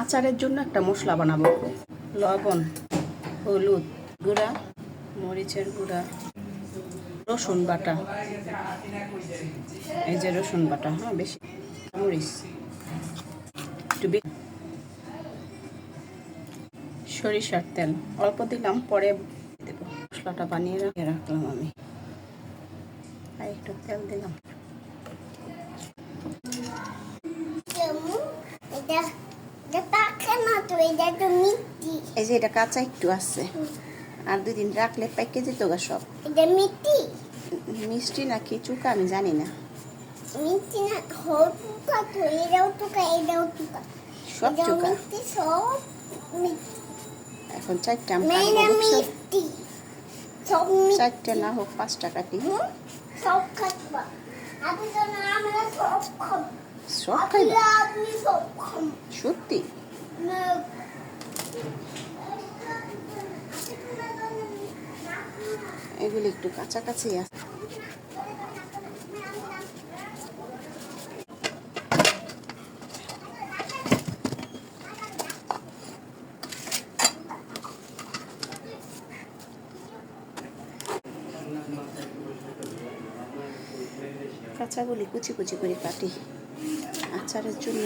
আচারের জন্য একটা মশলা বানাবো। লবণ, হলুদ গুঁড়া, মরিচের গুঁড়া, রসুন বাটা, এই যে রসুন বাটা, হ্যাঁ বেশি, মরিচ একটু, সরিষার তেল অল্প দিলাম, পরে দেব। মশলাটা বানিয়ে রাখলাম আমি, আর একটু তেল দিলাম। এই যে এটা কাঁচা একটু আছে, আর 2 দিন রাখলে পাইকে যেত গা সব। মিষ্টি নাকি চুকা আমি জানি না। মিষ্টি না, সব চুকা। এখন 4টা আম কাটবো। 4টা না হোক 5টা কাটি। সব খাইবা? সত্যি? এগুলি একটু কাছাকাছি আছে। কাঁচাগুলি কুচি কুচি করে কাটি আচারের জন্য।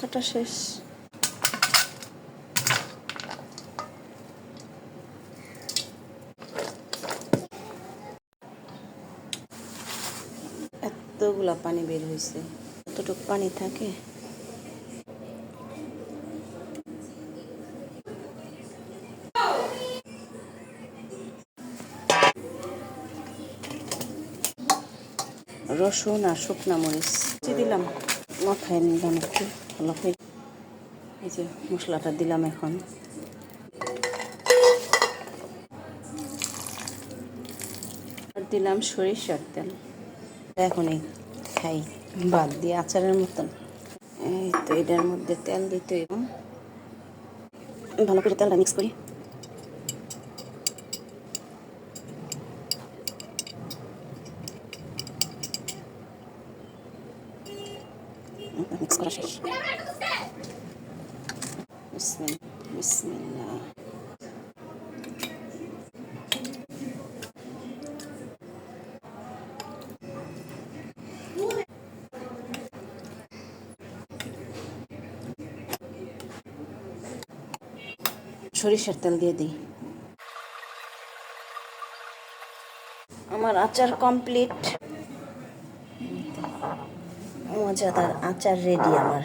কাটা শেষ। এতগুলা পানি বের হয়েছে, কতটুকু পানি থাকে। রসুন আর শুকনা মরিচ দিলাম, মাথায় নিলাম একটু ভালো করে। এই যে মশলাটা দিলাম এখন। আর দিলাম সরিষার তেল। এখন এই খাই বাদ দিয়ে আচারের মতন। এই তো এটার মধ্যে তেল দিতে ভালো করে তেলটা মিক্স করি। মিক্স করা শেষ। বিসমিল্লাহ। সরিষার তেল দিয়ে দিই। আমার আচার কমপ্লিট। মজাদার আচার রেডি আমার।